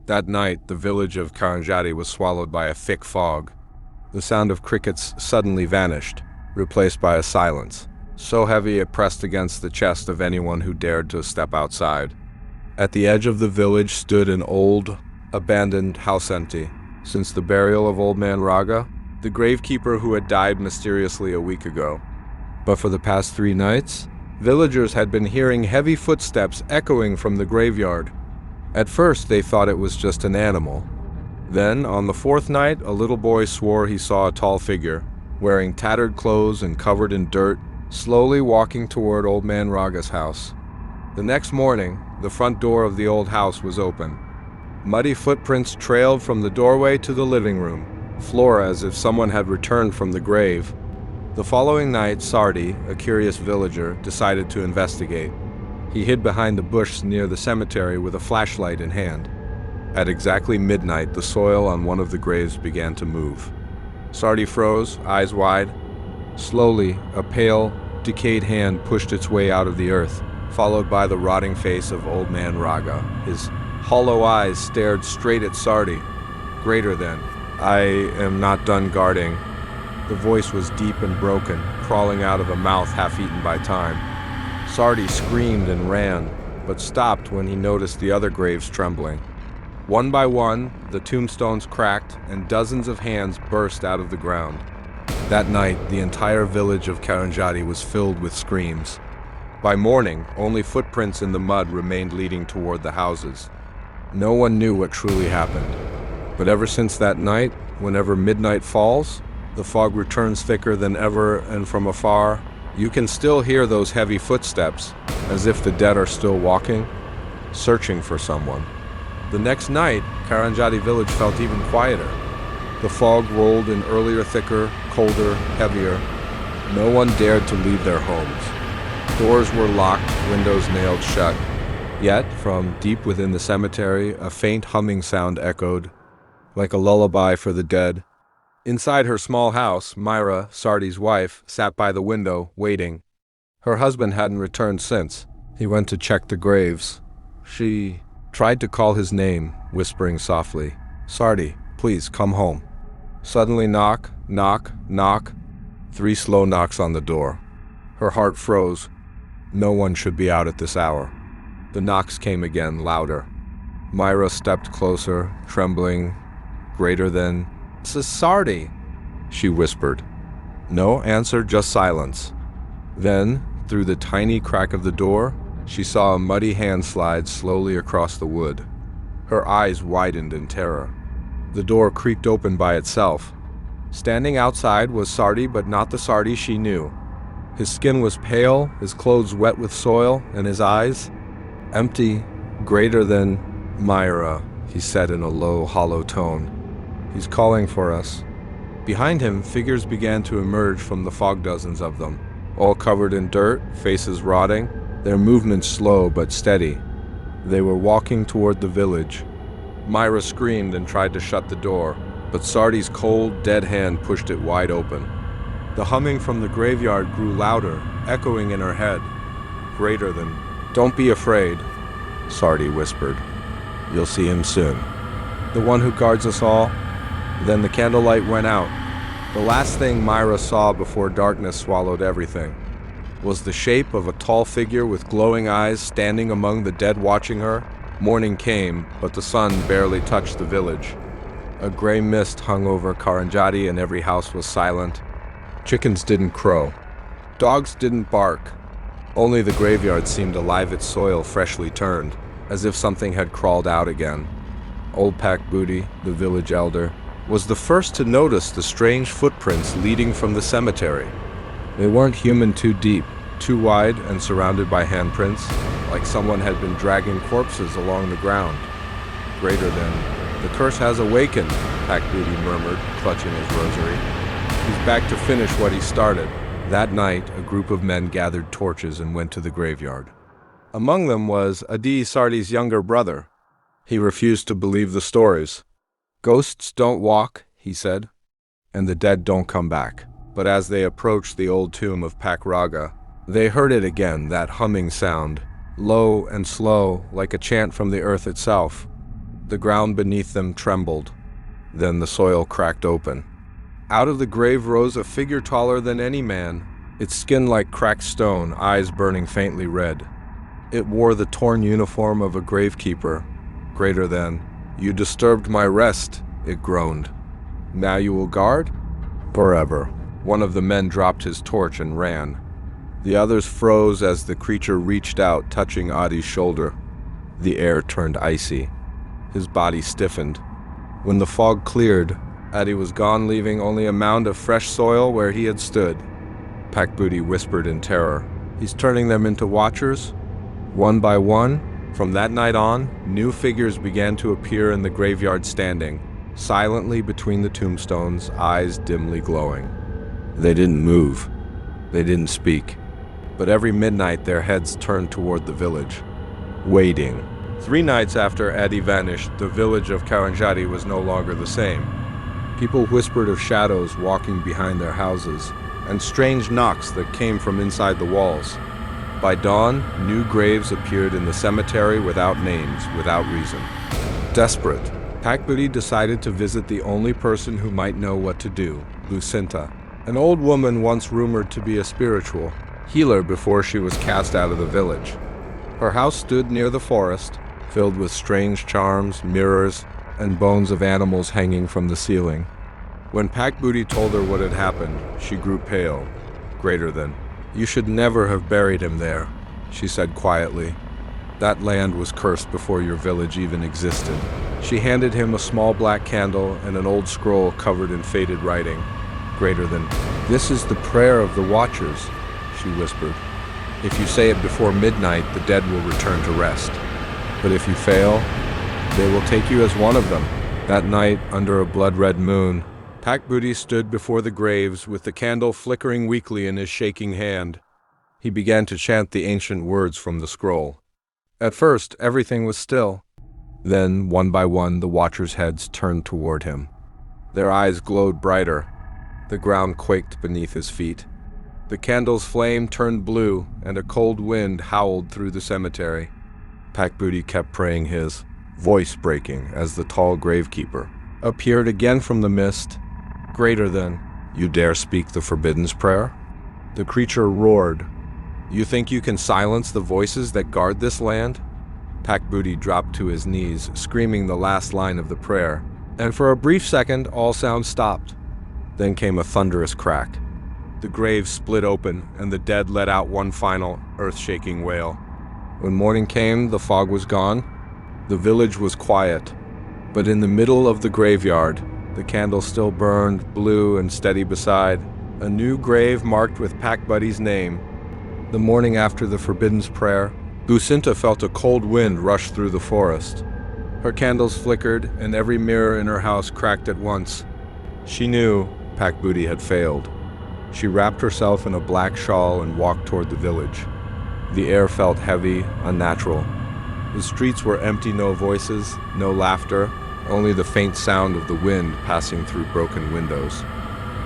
That night, the village of Karanjati was swallowed by a thick fog. The sound of crickets suddenly vanished, replaced by a silence, so heavy it pressed against the chest of anyone who dared to step outside. At the edge of the village stood an old, abandoned house empty. Since the burial of Old Man Raga, the gravekeeper who had died mysteriously a week ago. But for the past 3 nights, villagers had been hearing heavy footsteps echoing from the graveyard. At first, they thought it was just an animal. Then, on the 4th night, a little boy swore he saw a tall figure, wearing tattered clothes and covered in dirt, slowly walking toward Old Man Raga's house. The next morning, the front door of the old house was open. Muddy footprints trailed from the doorway to the living room, floor as if someone had returned from the grave. The following night, Sardi, a curious villager, decided to investigate. He hid behind the bush near the cemetery with a flashlight in hand. At exactly midnight, the soil on one of the graves began to move. Sardi froze, eyes wide. Slowly, a pale, decayed hand pushed its way out of the earth, followed by the rotting face of Old Man Raga. His hollow eyes stared straight at Sardi. Greater than, "I am not done guarding." The voice was deep and broken, crawling out of a mouth half-eaten by time. Sardi screamed and ran, but stopped when he noticed the other graves trembling. One by one, the tombstones cracked and dozens of hands burst out of the ground. That night, the entire village of Karanjati was filled with screams. By morning, only footprints in the mud remained leading toward the houses. No one knew what truly happened. But ever since that night, whenever midnight falls, the fog returns thicker than ever, and from afar, you can still hear those heavy footsteps, as if the dead are still walking, searching for someone. The next night, Karanjati village felt even quieter. The fog rolled in earlier, thicker, colder, heavier. No one dared to leave their homes. Doors were locked, windows nailed shut. Yet, from deep within the cemetery, a faint humming sound echoed, like a lullaby for the dead. Inside her small house, Myra, Sardi's wife, sat by the window, waiting. Her husband hadn't returned since. He went to check the graves. She tried to call his name, whispering softly, "Sardi, please come home." Suddenly knock, knock, knock. 3 slow knocks on the door. Her heart froze. No one should be out at this hour. The knocks came again, louder. Myra stepped closer, trembling, greater than, "This is Sardi," she whispered. No answer, just silence. Then, through the tiny crack of the door, she saw a muddy hand slide slowly across the wood. Her eyes widened in terror. The door creaked open by itself. Standing outside was Sardi, but not the Sardi she knew. His skin was pale, his clothes wet with soil, and his eyes empty, greater than. "Myra," he said in a low, hollow tone. "He's calling for us." Behind him, figures began to emerge from the fog, dozens of them, all covered in dirt, faces rotting, their movements slow but steady. They were walking toward the village. Myra screamed and tried to shut the door, but Sardi's cold, dead hand pushed it wide open. The humming from the graveyard grew louder, echoing in her head, greater than. "Don't be afraid," Sardi whispered. "You'll see him soon. The one who guards us all." Then the candlelight went out. The last thing Myra saw before darkness swallowed everything was the shape of a tall figure with glowing eyes standing among the dead watching her. Morning came, but the sun barely touched the village. A gray mist hung over Karanjati and every house was silent. Chickens didn't crow. Dogs didn't bark. Only the graveyard seemed alive, its soil freshly turned, as if something had crawled out again. Old Pak Booty, the village elder, was the first to notice the strange footprints leading from the cemetery. They weren't human, too deep, too wide and surrounded by handprints, like someone had been dragging corpses along the ground. Greater than. "The curse has awakened," Pak Booty murmured, clutching his rosary. "He's back to finish what he started." That night, a group of men gathered torches and went to the graveyard. Among them was Adi, Sardi's younger brother. He refused to believe the stories. "Ghosts don't walk," he said, "and the dead don't come back." But as they approached the old tomb of Pak Raga, they heard it again, that humming sound, low and slow, like a chant from the earth itself. The ground beneath them trembled. Then the soil cracked open. Out of the grave rose a figure taller than any man, its skin like cracked stone, eyes burning faintly red. It wore the torn uniform of a gravekeeper, greater than. "You disturbed my rest," it groaned. "Now you will guard?" "Forever." One of the men dropped his torch and ran. The others froze as the creature reached out, touching Adi's shoulder. The air turned icy. His body stiffened. When the fog cleared, Adi was gone, leaving only a mound of fresh soil where he had stood. Pakbudi whispered in terror. "He's turning them into watchers?" One by one, from that night on, new figures began to appear in the graveyard, standing silently between the tombstones, eyes dimly glowing. They didn't move. They didn't speak. But every midnight their heads turned toward the village, waiting. 3 nights after Adi vanished, the village of Karanjadi was no longer the same. People whispered of shadows walking behind their houses, and strange knocks that came from inside the walls. By dawn, new graves appeared in the cemetery without names, without reason. Desperate, Pakbudi decided to visit the only person who might know what to do, Lucinta, an old woman once rumored to be a spiritual healer before she was cast out of the village. Her house stood near the forest, filled with strange charms, mirrors, and bones of animals hanging from the ceiling. When Pakbudi told her what had happened, she grew pale, greater than. "You should never have buried him there," she said quietly. "That land was cursed before your village even existed." She handed him a small black candle and an old scroll covered in faded writing, greater than. "This is the prayer of the Watchers," she whispered. "If you say it before midnight, the dead will return to rest. But if you fail, they will take you as one of them." That night, under a blood-red moon, Pakbudi stood before the graves with the candle flickering weakly in his shaking hand. He began to chant the ancient words from the scroll. At first, everything was still. Then, one by one, the watchers' heads turned toward him. Their eyes glowed brighter. The ground quaked beneath his feet. The candle's flame turned blue, and a cold wind howled through the cemetery. Pakbudi kept praying, his voice breaking as the tall gravekeeper appeared again from the mist, greater than. "You dare speak the Forbidden's prayer?" The creature roared. "You think you can silence the voices that guard this land?" Pakbudi dropped to his knees, screaming the last line of the prayer, and for a brief second all sound stopped. Then came a thunderous crack. The grave split open, and the dead let out one final, earth-shaking wail. When morning came, the fog was gone. The village was quiet, but in the middle of the graveyard, the candle still burned, blue and steady beside, a new grave marked with Pakbudi's name. The morning after the Forbidden's prayer, Lucinta felt a cold wind rush through the forest. Her candles flickered, and every mirror in her house cracked at once. She knew Pakbudi had failed. She wrapped herself in a black shawl and walked toward the village. The air felt heavy, unnatural. The streets were empty, no voices, no laughter, only the faint sound of the wind passing through broken windows.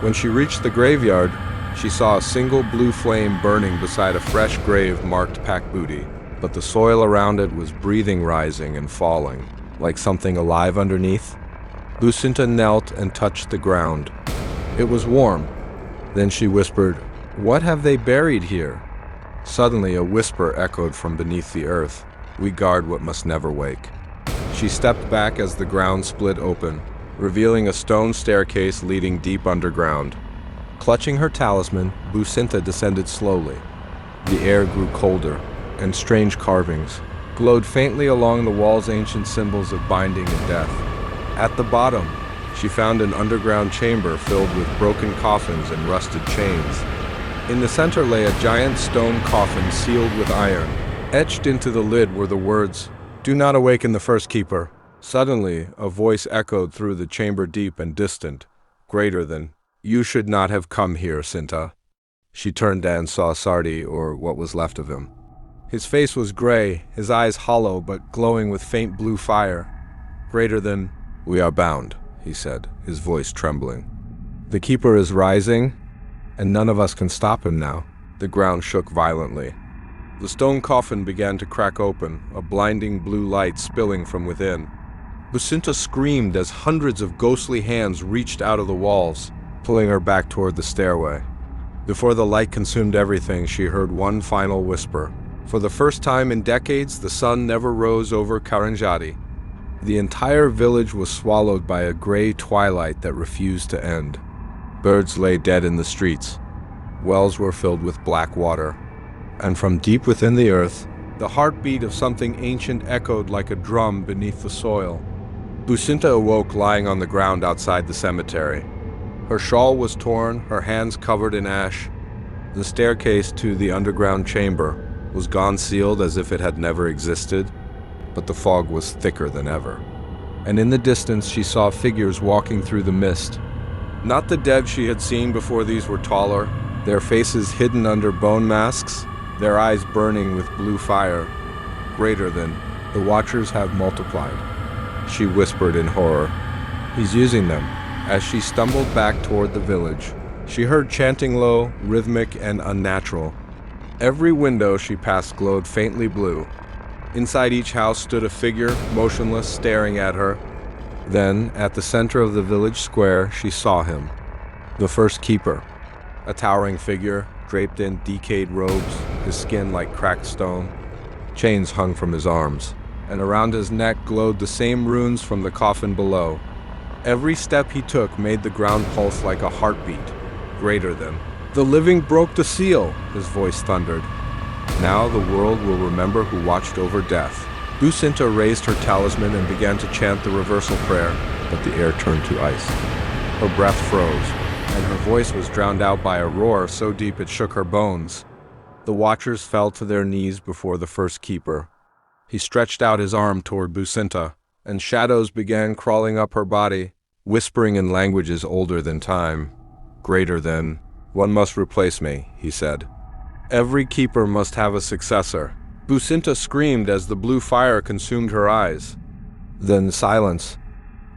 When she reached the graveyard, she saw a single blue flame burning beside a fresh grave marked Pakbudi, but the soil around it was breathing, rising and falling, like something alive underneath. Lucinta knelt and touched the ground. It was warm. Then she whispered, "What have they buried here?" Suddenly a whisper echoed from beneath the earth, "We guard what must never wake." She stepped back as the ground split open, revealing a stone staircase leading deep underground. Clutching her talisman, Lucinta descended slowly. The air grew colder, and strange carvings glowed faintly along the walls, ancient symbols of binding and death. At the bottom, she found an underground chamber filled with broken coffins and rusted chains. In the center lay a giant stone coffin sealed with iron. Etched into the lid were the words, "Do not awaken the first keeper." Suddenly, a voice echoed through the chamber, deep and distant, greater than, "You should not have come here, Cinta." She turned and saw Sardi, or what was left of him. His face was gray, his eyes hollow but glowing with faint blue fire. Greater than, "We are bound," he said, his voice trembling. "The keeper is rising, and none of us can stop him now." The ground shook violently. The stone coffin began to crack open, a blinding blue light spilling from within. Bucinta screamed as hundreds of ghostly hands reached out of the walls, pulling her back toward the stairway. Before the light consumed everything, she heard one final whisper. For the first time in decades, the sun never rose over Karanjati. The entire village was swallowed by a gray twilight that refused to end. Birds lay dead in the streets. Wells were filled with black water. And from deep within the earth, the heartbeat of something ancient echoed like a drum beneath the soil. Bucinta awoke lying on the ground outside the cemetery. Her shawl was torn, her hands covered in ash. The staircase to the underground chamber was gone sealed as if it had never existed, but the fog was thicker than ever. And in the distance she saw figures walking through the mist. Not the dead she had seen before. These were taller, their faces hidden under bone masks, their eyes burning with blue fire. Greater than, the Watchers have multiplied, she whispered in horror. He's using them. As she stumbled back toward the village, she heard chanting low, rhythmic, and unnatural. Every window she passed glowed faintly blue. Inside each house stood a figure, motionless, staring at her. Then, at the center of the village square, she saw him. The first keeper. A towering figure, draped in decayed robes, his skin like cracked stone. Chains hung from his arms, and around his neck glowed the same runes from the coffin below. Every step he took made the ground pulse like a heartbeat, greater than. The living broke the seal, his voice thundered. Now the world will remember who watched over death. Bucinta raised her talisman and began to chant the reversal prayer, but the air turned to ice. Her breath froze, and her voice was drowned out by a roar so deep it shook her bones. The Watchers fell to their knees before the first keeper. He stretched out his arm toward Bucinta, and shadows began crawling up her body, whispering in languages older than time. Greater than. One must replace me, he said. Every keeper must have a successor. Bucinta screamed as the blue fire consumed her eyes. Then silence.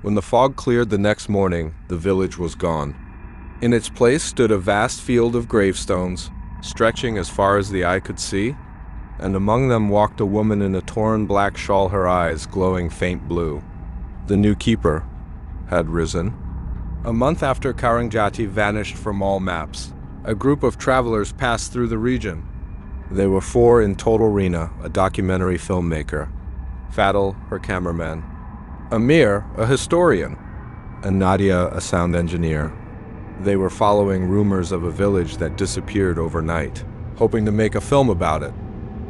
When the fog cleared the next morning, the village was gone. In its place stood a vast field of gravestones, stretching as far as the eye could see, and among them walked a woman in a torn black shawl, her eyes glowing faint blue. The new keeper had risen. A month after Karanjati vanished from all maps, a group of travelers passed through the region. They were 4 in total: Rina, a documentary filmmaker, Fadil, her cameraman, Amir, a historian, and Nadia, a sound engineer. They were following rumors of a village that disappeared overnight, hoping to make a film about it.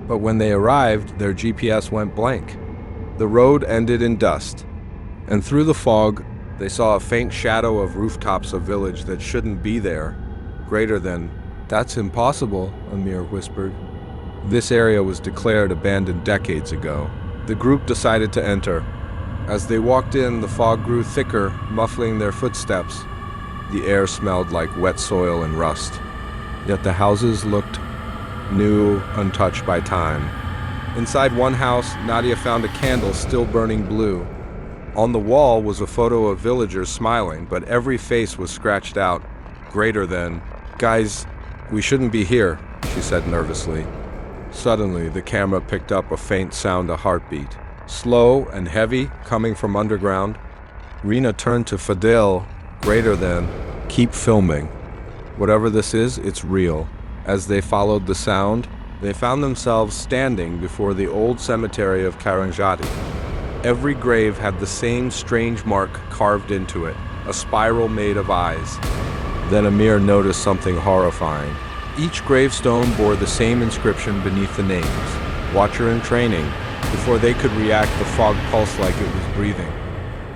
But when they arrived, their GPS went blank. The road ended in dust, and through the fog, they saw a faint shadow of rooftops of village that shouldn't be there. Greater than. That's impossible, Amir whispered. This area was declared abandoned decades ago. The group decided to enter. As they walked in, the fog grew thicker, muffling their footsteps. The air smelled like wet soil and rust. Yet the houses looked new, untouched by time. Inside one house, Nadia found a candle still burning blue. On the wall was a photo of villagers smiling, but every face was scratched out. Greater than. Guys, we shouldn't be here, she said nervously. Suddenly, the camera picked up a faint sound, a heartbeat. Slow and heavy, coming from underground. Rina turned to Fadil. Greater than. Keep filming. Whatever this is, it's real. As they followed the sound, they found themselves standing before the old cemetery of Karanjati. Every grave had the same strange mark carved into it, a spiral made of eyes. Then Amir noticed something horrifying. Each gravestone bore the same inscription beneath the names, Watcher in Training. Before they could react, the fog pulsed like it was breathing.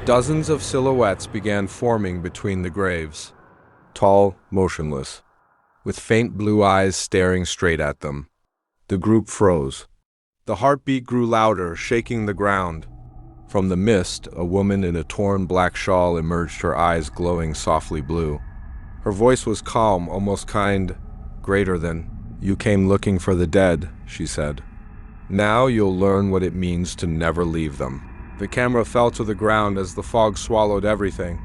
Dozens of silhouettes began forming between the graves, tall, motionless, with faint blue eyes staring straight at them. The group froze. The heartbeat grew louder, shaking the ground. From the mist, a woman in a torn black shawl emerged, her eyes glowing softly blue. Her voice was calm, almost kind. Greater than. You came looking for the dead, she said. Now you'll learn what it means to never leave them. The camera fell to the ground as the fog swallowed everything.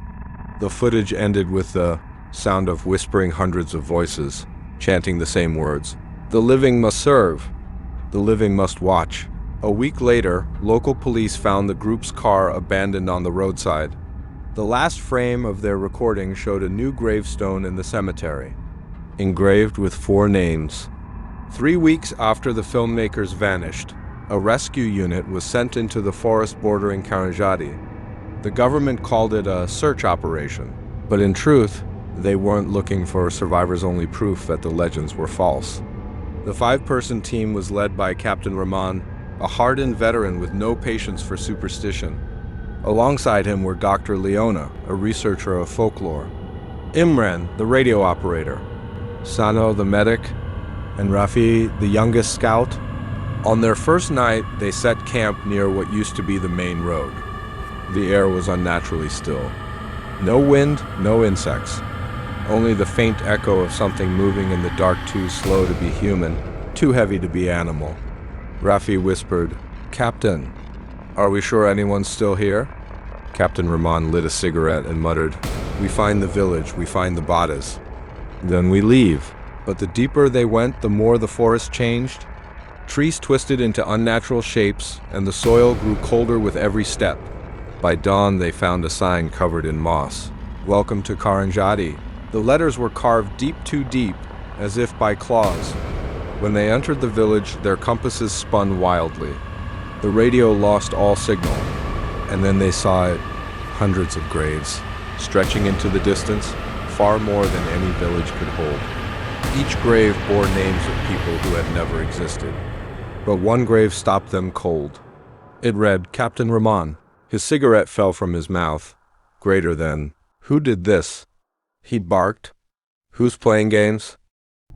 The footage ended with the sound of whispering hundreds of voices, chanting the same words. The living must serve. The living must watch. A week later, local police found the group's car abandoned on the roadside. The last frame of their recording showed a new gravestone in the cemetery, engraved with 4 names. 3 weeks after the filmmakers vanished, a rescue unit was sent into the forest bordering Karanjadi. The government called it a search operation, but in truth, they weren't looking for survivors-only proof that the legends were false. The 5-person team was led by Captain Rahman, a hardened veteran with no patience for superstition. Alongside him were Dr. Leona, a researcher of folklore, Imran, the radio operator, Sano, the medic, and Rafi, the youngest scout. On their first night, they set camp near what used to be the main road. The air was unnaturally still. No wind, no insects. Only the faint echo of something moving in the dark, too slow to be human, too heavy to be animal. Rafi whispered, "Captain, are we sure anyone's still here?" Captain Rahman lit a cigarette and muttered, "We find the village, we find the bodies. Then we leave." But the deeper they went, the more the forest changed. Trees twisted into unnatural shapes, and the soil grew colder with every step. By dawn, they found a sign covered in moss. "Welcome to Karanjadi." The letters were carved deep, too deep, as if by claws. When they entered the village, their compasses spun wildly. The radio lost all signal, and then they saw it, hundreds of graves, stretching into the distance, far more than any village could hold. Each grave bore names of people who had never existed. But one grave stopped them cold. It read, "Captain Rahman." His cigarette fell from his mouth. Greater than, "Who did this?" He barked. "Who's playing games?"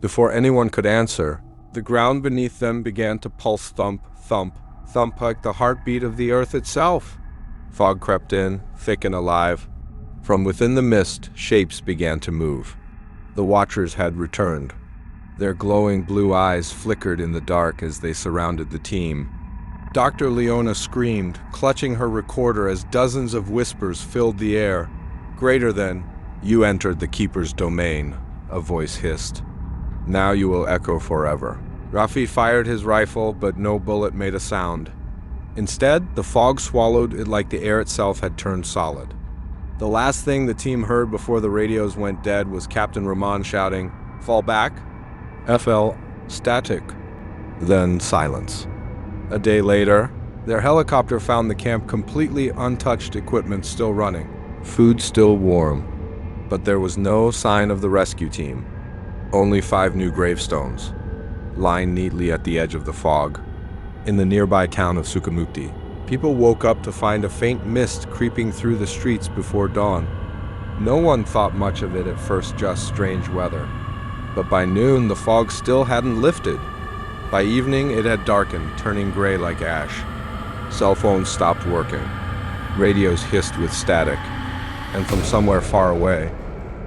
Before anyone could answer, the ground beneath them began to pulse, thump, thump, thump like the heartbeat of the earth itself. Fog crept in, thick and alive. From within the mist, shapes began to move. The watchers had returned. Their glowing blue eyes flickered in the dark as they surrounded the team. Dr. Leona screamed, clutching her recorder as dozens of whispers filled the air. Greater than, "You entered the Keeper's domain," a voice hissed. "Now you will echo forever." Rafi fired his rifle, but no bullet made a sound. Instead, the fog swallowed it like the air itself had turned solid. The last thing the team heard before the radios went dead was Captain Rahman shouting, "Fall back." FL, static. Then silence. A day later, their helicopter found the camp completely untouched, equipment still running, food still warm. But there was no sign of the rescue team. Only 5 new gravestones, lying neatly at the edge of the fog. In the nearby town of Sukamukti, people woke up to find a faint mist creeping through the streets before dawn. No one thought much of it at first, just strange weather. But by noon, the fog still hadn't lifted. By evening, it had darkened, turning gray like ash. Cell phones stopped working. Radios hissed with static. And from somewhere far away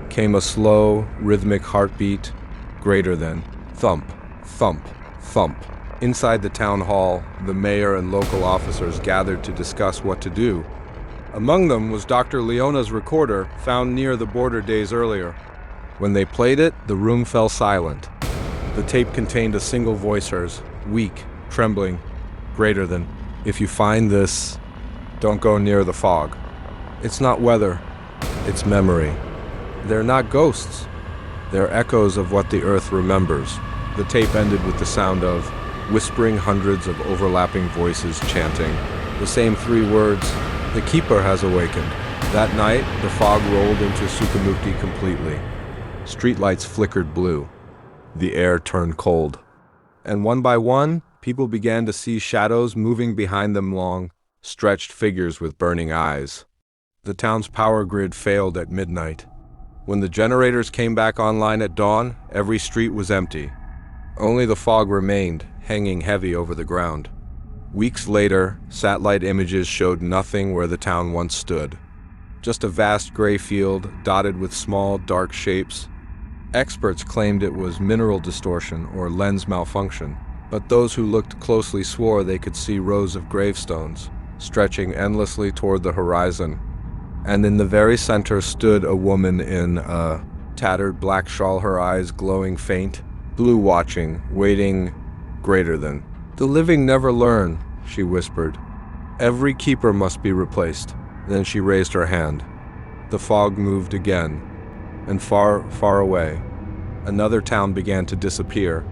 came a slow, rhythmic heartbeat, greater than thump, thump, thump. Inside the town hall, the mayor and local officers gathered to discuss what to do. Among them was Dr. Leona's recorder, found near the border days earlier. When they played it, the room fell silent. The tape contained a single voice, hers, weak, trembling, greater than, "If you find this, don't go near the fog. It's not weather, it's memory. They're not ghosts. They're echoes of what the earth remembers." The tape ended with the sound of whispering, hundreds of overlapping voices chanting the same 3 words, "The Keeper has awakened." That night, the fog rolled into Sukamukti completely. Streetlights flickered blue. The air turned cold. And one by one, people began to see shadows moving behind them, long, stretched figures with burning eyes. The town's power grid failed at midnight. When the generators came back online at dawn, every street was empty. Only the fog remained, hanging heavy over the ground. Weeks later, satellite images showed nothing where the town once stood. Just a vast gray field dotted with small, dark shapes. Experts claimed it was mineral distortion or lens malfunction, but those who looked closely swore they could see rows of gravestones, stretching endlessly toward the horizon. And in the very center stood a woman in a tattered black shawl, her eyes glowing faint, blue, watching, waiting, greater than. The living never learn. she whispered. "Every keeper must be replaced." Then she raised her hand. The fog moved again, and far, far away, another town began to disappear,